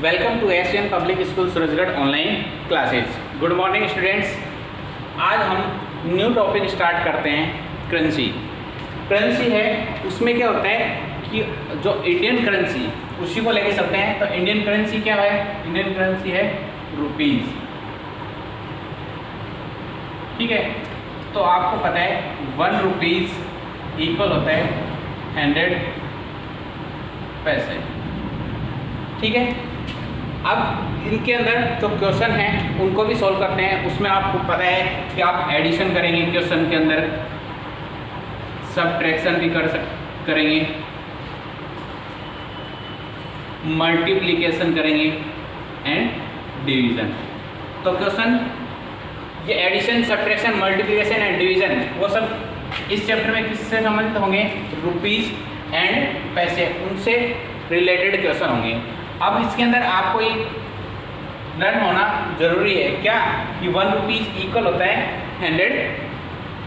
Welcome to Asian public school Surajgarh online classes. Good morning students. आज हम new topic start करते हैं currency. Currency है उसमें क्या होता है कि जो इंडियन करेंसी उसी को लेके चलते हैं। तो इंडियन करेंसी क्या है? इंडियन करेंसी है रुपीज़। ठीक है, तो आपको पता है 1 रुपीज़ इक्वल होता है 100 पैसे। ठीक है, अब इनके अंदर जो क्वेश्चन हैं उनको भी सॉल्व करते हैं। उसमें आपको पता है कि आप एडिशन करेंगे क्वेश्चन के अंदर, सब्ट्रैक्शन भी करेंगे, मल्टीप्लिकेशन करेंगे एंड डिवीज़न। तो क्वेश्चन ये addition, subtraction, multiplication and division वो सब इस चैप्टर में किससे संबंधित होंगे? रुपीज़ एंड पैसे, उनसे रिलेटेड क्वेश्चन होंगे। अब इसके अंदर आपको ये लर्न होना जरूरी है क्या कि 1 रुपीज़ इक्वल होता है 100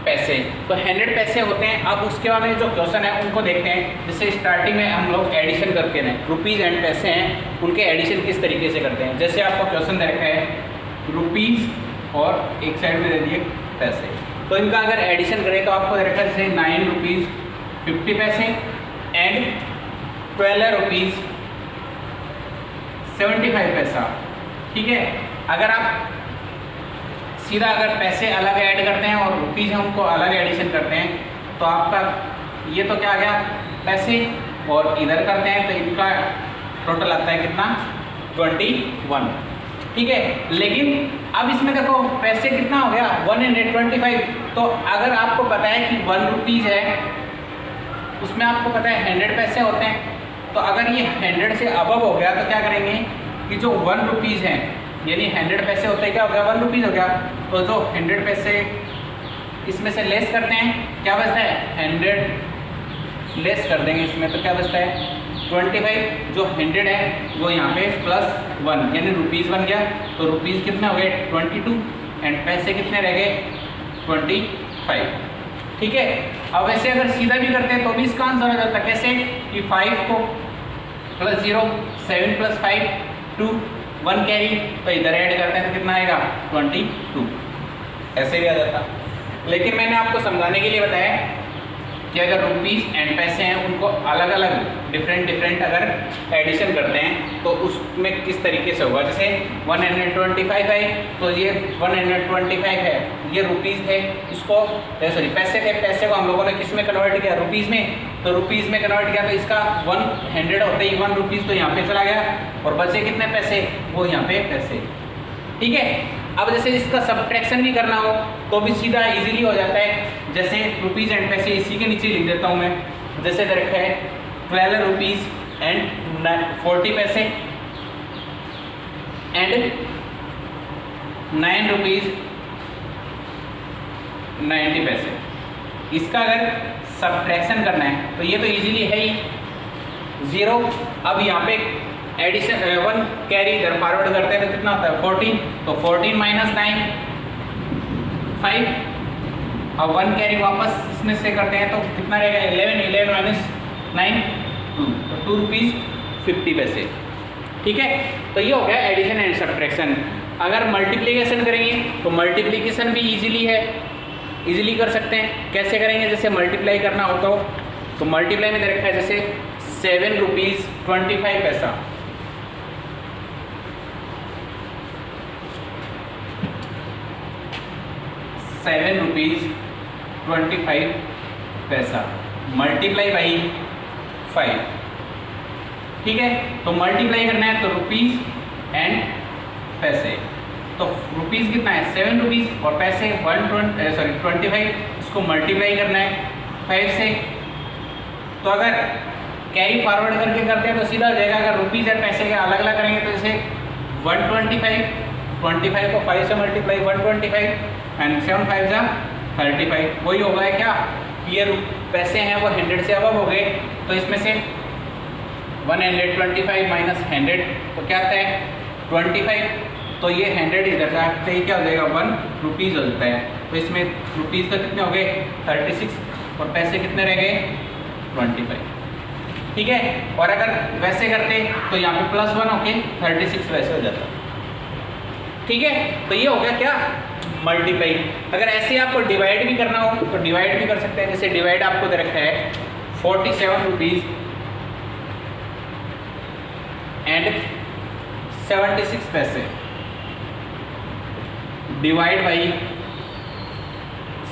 पैसे। तो 100 पैसे होते हैं। अब उसके बाद में जो क्वेश्चन है उनको देखते हैं। जैसे स्टार्टिंग में हम लोग एडिशन करके ना, रुपीज़ एंड पैसे हैं उनके एडिशन किस तरीके से करते हैं। जैसे आपको क्वेश्चन दे रखा है रुपीज़ और एक साइड में दे दिए पैसे, तो इनका अगर एडिशन करें तो आपको दे रखा है जैसे 9 रुपीज़ 50 पैसे एंड 12 रुपीज़ 75 पैसा। ठीक है, अगर आप सीधा अगर पैसे अलग ऐड करते हैं और रुपीज़ हैं उनको अलग एडिशन करते हैं तो आपका ये तो क्या आ गया पैसे, और इधर करते हैं तो इनका टोटल आता है कितना? 21। ठीक है, लेकिन अब इसमें देखो पैसे कितना हो गया? 125। तो अगर आपको पता है कि 1 रुपीज़ है उसमें आपको पता है 100 पैसे होते हैं, तो अगर ये 100 से अबव हो गया तो क्या करेंगे कि जो 1 रुपीज़ है यानी 100 पैसे होते हैं, क्या हो गया? 1 रुपीज़ हो गया। तो जो 100 पैसे इसमें से लेस करते हैं, क्या बचता है? 100 लेस कर देंगे इसमें, तो क्या बचता है? 25। जो 100 है वो यहाँ पे +1 यानी रुपीज़ बन गया। तो रुपीज़ कितने हो गए? 22 एंड पैसे कितने रह गए? 25। ठीक है, अब वैसे अगर सीधा भी करते हैं तो भी इसका आंसर हो जाता है। कैसे कि 5 को +0, 7 + 5 2, 1 कैरी, तो इधर ऐड करते हैं तो कितना आएगा? 22। ऐसे भी आ जाता। लेकिन मैंने आपको समझाने के लिए बताया कि अगर रुपीज़ एंड पैसे हैं उनको अलग अलग डिफरेंट अगर एडिशन करते हैं तो उसमें किस तरीके से होगा। जैसे 125 है तो ये 125 है, ये रुपीज़ थे, इसको सॉरी पैसे थे, पैसे को हम लोगों ने किस में कन्वर्ट किया? रुपीज़ में। तो रुपीज़ में कन्वर्ट किया तो इसका 100 होते ही 1 रुपीज़ तो यहाँ पे चला गया और बचे कितने पैसे? वो यहाँ पे पैसे। ठीक है, अब जैसे इसका सब्ट्रैक्शन भी करना हो तो भी सीधा इजीली हो जाता है। जैसे रुपीज़ एंड पैसे इसी के नीचे लिख देता हूँ मैं। जैसे दे रखा है 12 रुपीज़ एंड 40 पैसे एंड 9 रुपीज़ 90 पैसे। इसका अगर सब्ट्रैक्शन करना है तो ये तो इजीली है ही 0। अब यहाँ पे एडिशन 1 कैरी इधर फॉरवर्ड करते हैं तो कितना होता है? 14। तो 14 - 9 5। अब 1 कैरी वापस इसमें से करते हैं तो कितना रहेगा? 11 - 9 2। तो 2 रुपीज़ 50 पैसे। ठीक है, तो ये हो गया एडिशन एंड सब्ट्रैक्शन। अगर मल्टीप्लिकेशन करेंगे तो मल्टीप्लिकेशन भी इजीली कर सकते हैं। कैसे करेंगे? जैसे मल्टीप्लाई करना होता हो तो मल्टीप्लाई में दे रखा है जैसे 7 रुपीज़ 25 पैसा। ₹7.25 मल्टीप्लाई बाई 5। ठीक है, तो मल्टीप्लाई करना है तो रुपीज़ एंड पैसे। तो रुपीज़ कितना है? 7 रुपीज़ और पैसे 25। इसको मल्टीप्लाई करना है 5 से। तो अगर कैरी फॉरवर्ड करके करते हैं तो सीधा हो जाएगा। अगर रुपीज़ और पैसे के अलग अलग करेंगे तो जैसे 125 को 5 से मल्टीप्लाई 125 एंड 7 5 जा 35। वही हो गया क्या कि ये पैसे हैं वो 100 से अबव हो गए। तो इसमें से 125 माइनस 100 तो क्या आता है? 25। तो ये 100 इधर जाते ही क्या हो जाएगा? 1 रुपीज़ हो जाता है। तो इसमें रुपीज़ तो कितने हो गए? 36 और पैसे कितने रह गए? 25। ठीक है। और अगर वैसे करते तो यहाँ पे +1 होके 36 वैसे हो जाता, ठीक है। तो ये हो गया क्या, मल्टीप्लाई। अगर ऐसे आपको डिवाइड भी करना हो तो डिवाइड भी कर सकते हैं। जैसे डिवाइड आपको दे रखा है 47 रुपीज़ एंड 76 पैसे डिवाइड बाई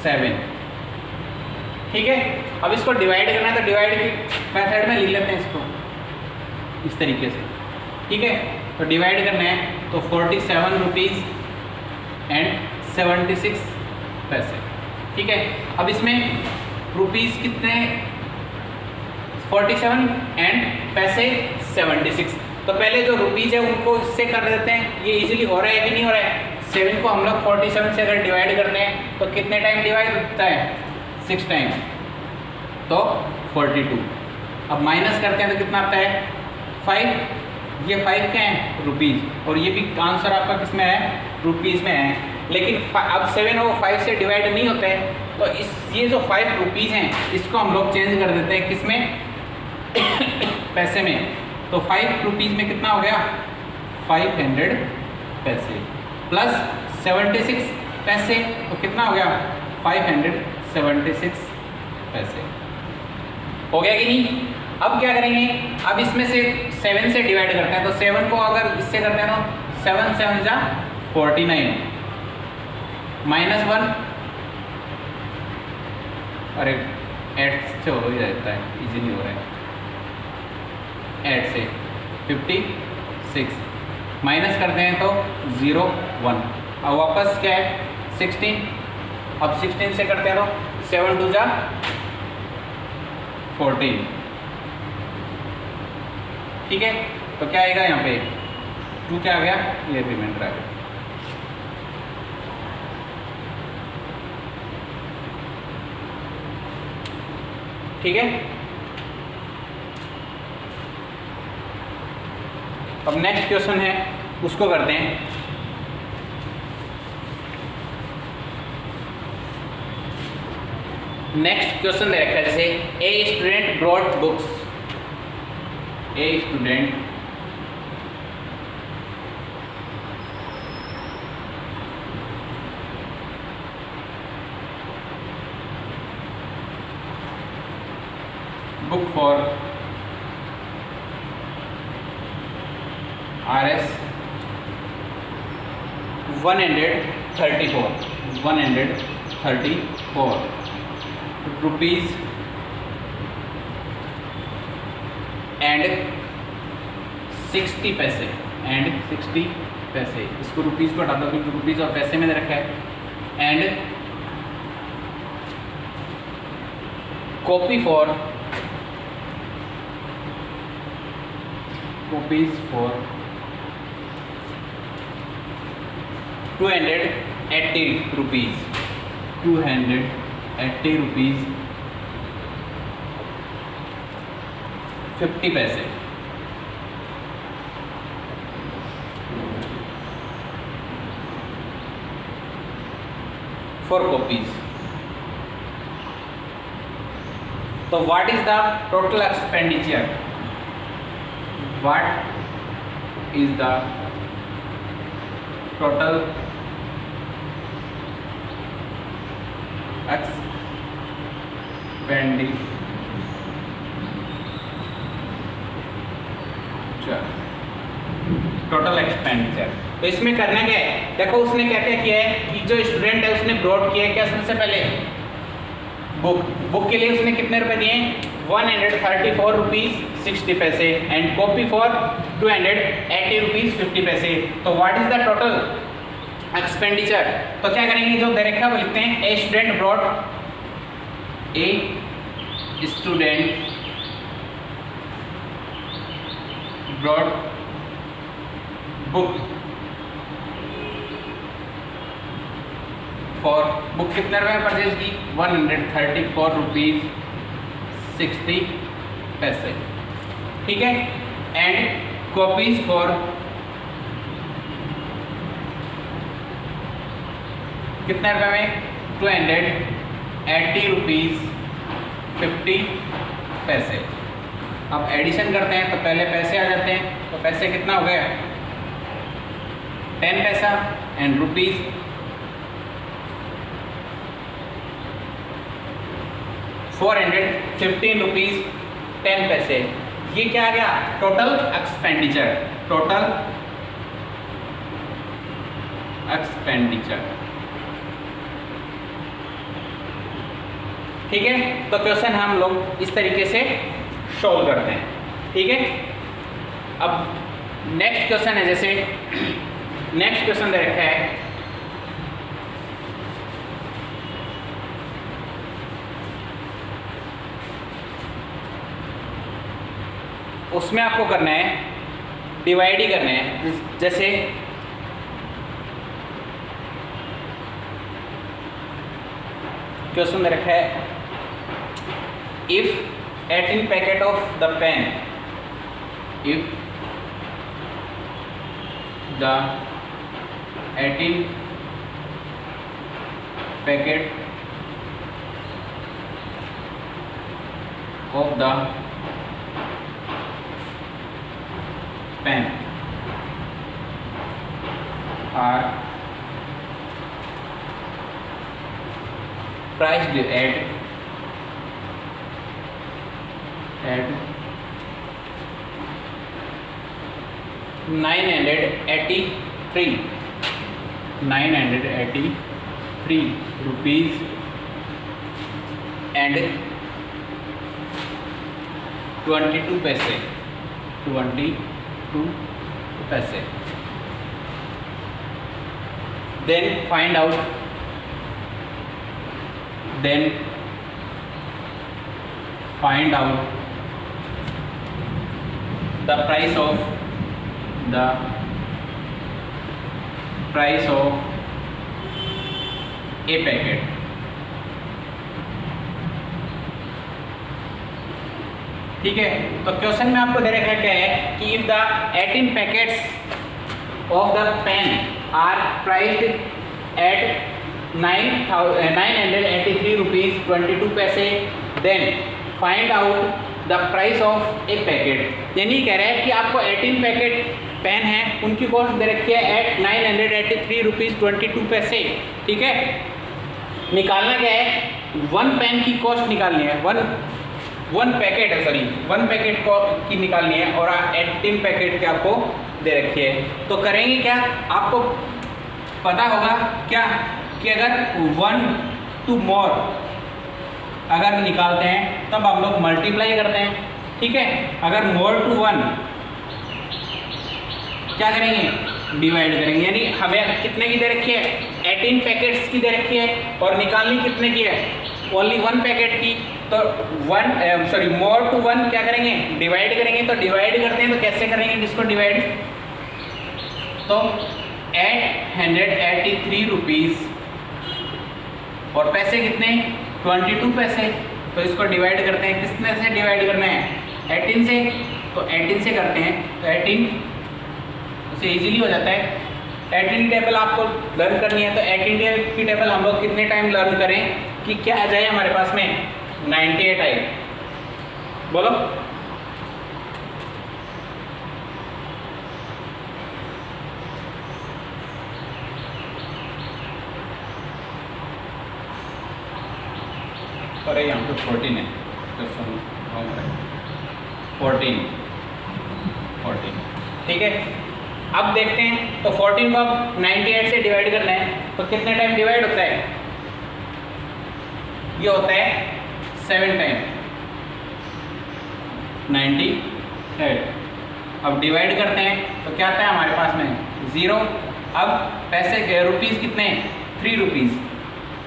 7, ठीक है। अब इसको डिवाइड करना है तो डिवाइड की मेथड में लिख लेते हैं इसको इस तरीके से, ठीक है। तो डिवाइड करना है तो 47 रुपीज़ एंड 76 पैसे, ठीक है। अब इसमें रुपीज़ कितने, 47 एंड पैसे 76। तो पहले जो रुपीज़ है उनको इससे कर देते हैं, ये इजीली हो रहा है कि नहीं हो रहा है। 7 को हम लोग 47 से अगर डिवाइड करते हैं तो कितने टाइम डिवाइड होता है, 6 टाइम, तो 42। अब माइनस करते हैं तो कितना आता है, 5। ये 5 क्या है, रुपीज़, और ये भी आंसर आपका किस में है, रुपीज़ में है। लेकिन अब 7 और 5 से डिवाइड नहीं होते हैं, तो ये जो 5 रुपीज़ हैं इसको हम लोग चेंज कर देते हैं किस में, पैसे में। तो 5 रुपीज़ में कितना हो गया, 500 पैसे प्लस 76 पैसे, तो कितना हो गया, 576 पैसे। हो गया कि नहीं। अब क्या करेंगे, अब इसमें से 7 से डिवाइड करते हैं। तो 7 को अगर इससे करते हैं तो 7 7 जा 49 -1, अरे 8 से हो ही जाता है, इजीली हो रहा है, 8 से 56 माइनस करते हैं तो 0 1। अब वापस क्या है, 16। अब 16 से करते हैं तो 7 2 जा 14, ठीक है। तो क्या आएगा यहाँ पे, 2 क्या आ गया, ये रिमाइंडर आ गया। ठीक है। अब नेक्स्ट क्वेश्चन है उसको करते हैं। नेक्स्ट क्वेश्चन दे रखा है जैसे a student brought books, a student book for RS 134 rupees and 60 पैसे इसको रुपीज़ को हटा दो क्योंकि रुपीज़ और पैसे में दे रखा है। And copy for copies for 280 rupees 50 पैसे। for copies। तो what is the total expenditure? What is the total expenditure. तो इसमें करना क्या है, देखो उसने क्या क्या किया है कि जो स्टूडेंट है उसने ब्रॉड किया है क्या, सबसे पहले बुक के लिए उसने कितने रुपए दिए, 134 रुपीज़ 60 पैसे एंड कॉपी फॉर 280 रुपीज़ 50 पैसे। तो what is the total expenditure. तो क्या करेंगे, जो दे रखा है वो लिखते हैं a student brought book for, book कितने रुपए में परचेज की, 134 रुपीज़ 60 पैसे, ठीक है। एंड कॉपीज फॉर कितने रुपए में, 280 रुपीज़ 50 पैसे, अब एडिशन करते हैं तो पहले पैसे आ जाते हैं, तो पैसे कितना हो गया 10 पैसा एंड रुपीज़ 415 रुपीज़ 10 पैसे। ये क्या आ गया टोटल एक्सपेंडिचर, टोटल एक्सपेंडिचर। ठीक है, तो क्वेश्चन हम लोग इस तरीके से सॉल्व करते हैं। ठीक है, अब नेक्स्ट क्वेश्चन है, जैसे नेक्स्ट क्वेश्चन दे रखा है उसमें आपको करना है डिवाइड ही करना है। जैसे क्वेश्चन दे रखा है if 18 packet of the pen, if the 18 packet of the pen are priced at 983 rupees and 22 पैसे, 22 पैसे। Then find out the price of a packet। ठीक है, तो क्वेश्चन में आपको दे रखा है क्या है कि if the 18 packets of the pen are priced at 983 rupees 22 paise, then find out the price of a packet. यानी कह रहा है कि आपको 18 पैकेट पेन है उनकी कॉस्ट दे रखी है एट 983 रुपीज़ 22 पैसे। ठीक है, निकालना क्या है, वन पेन की कॉस्ट निकालनी है, वन पैकेट है, सॉरी वन पैकेट की निकालनी है और 18 पैकेट के आपको दे रखी है। तो करेंगे क्या, आपको पता होगा क्या कि अगर 1 to more अगर निकालते हैं तब हम लोग मल्टीप्लाई करते हैं। ठीक है, अगर मोर टू 1 क्या करेंगे, डिवाइड करेंगे। यानी हमें कितने की दे रखी है, 18 पैकेट्स की दे रखी है और निकालनी कितने की है, ओनली 1 पैकेट की। तो मोर टू 1 क्या करेंगे, डिवाइड करेंगे। तो डिवाइड करते हैं तो कैसे करेंगे इसको डिवाइड, तो 883 रुपीज़ और पैसे कितने 22 पैसे। तो इसको डिवाइड करते हैं, कितने से डिवाइड करना है, 18 से। तो 18 से करते हैं तो 18 से इजीली हो जाता है। 18 की टेबल आपको लर्न करनी है तो 18 की टेबल हम लोग कितने टाइम लर्न करें कि क्या आ जाए हमारे पास में 98 आए, बोलो। अरे यहाँ पे 14 है, 14। ठीक है, अब देखते हैं तो 14 को अब 98 से डिवाइड करना है तो कितने टाइम डिवाइड होता है, ये होता है 7 टाइम 98। अब डिवाइड करते हैं तो क्या आता है हमारे पास में 0। अब पैसे रुपीज़ कितने, 3 रुपीज़।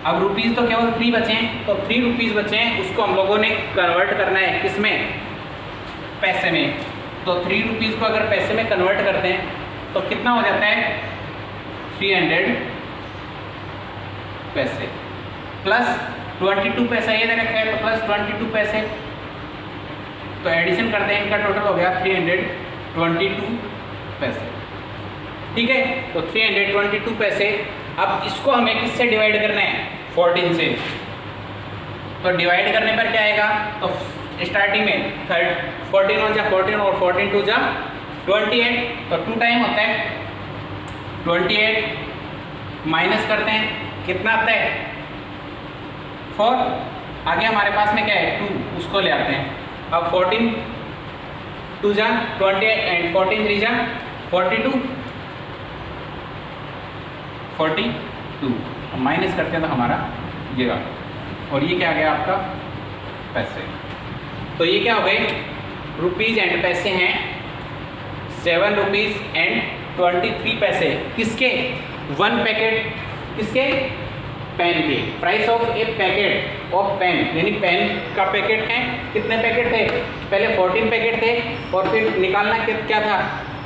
अब रुपीज़ तो केवल 3 बचे हैं, तो 3 रुपीज़ बचे हैं, उसको हम लोगों ने कन्वर्ट करना है किसमें, पैसे में। तो 3 रुपीज़ को अगर पैसे में कन्वर्ट करते हैं तो कितना हो जाता है 300 पैसे प्लस 22 पैसा ये दे रखा है तो प्लस 22 पैसे। तो एडिशन करते हैं, इनका टोटल हो गया 322 पैसे। ठीक है, तो 322 पैसे। अब इसको हमें किससे डिवाइड करना है, 14 से। तो डिवाइड करने पर क्या आएगा, तो स्टार्टिंग में 14 1 जा 14 और 14 2 जा 28, तो 2 टाइम होता है 28, माइनस करते हैं कितना आता है 4, आगे हमारे पास में क्या है 2, उसको ले आते हैं। अब 14 2 जा 28 एंड 14 3 जा 42, 42 माइनस करते हैं तो हमारा ये रहा, और ये क्या आ गया आपका पैसे। तो ये क्या हो गए रुपीज़ एंड पैसे हैं 7 रुपीज़ एंड 23 पैसे, किसके 1 पैकेट, किसके पेन के, price of a packet of pen, यानी पेन का पैकेट है, कितने पैकेट थे पहले 14 पैकेट थे, और फिर निकालना क्या था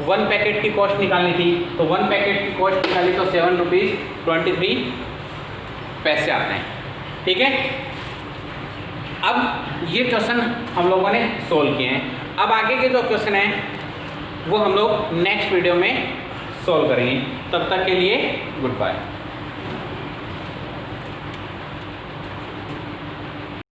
1 पैकेट की कॉस्ट निकालनी थी, तो 1 पैकेट की कॉस्ट निकाली तो 7 रुपीज़ 23 पैसे आते हैं। ठीक है, अब ये क्वेश्चन हम लोगों ने सोल्व किए हैं। अब आगे के जो क्वेश्चन हैं वो हम लोग नेक्स्ट वीडियो में सोल्व करेंगे। तब तक के लिए गुड बाय।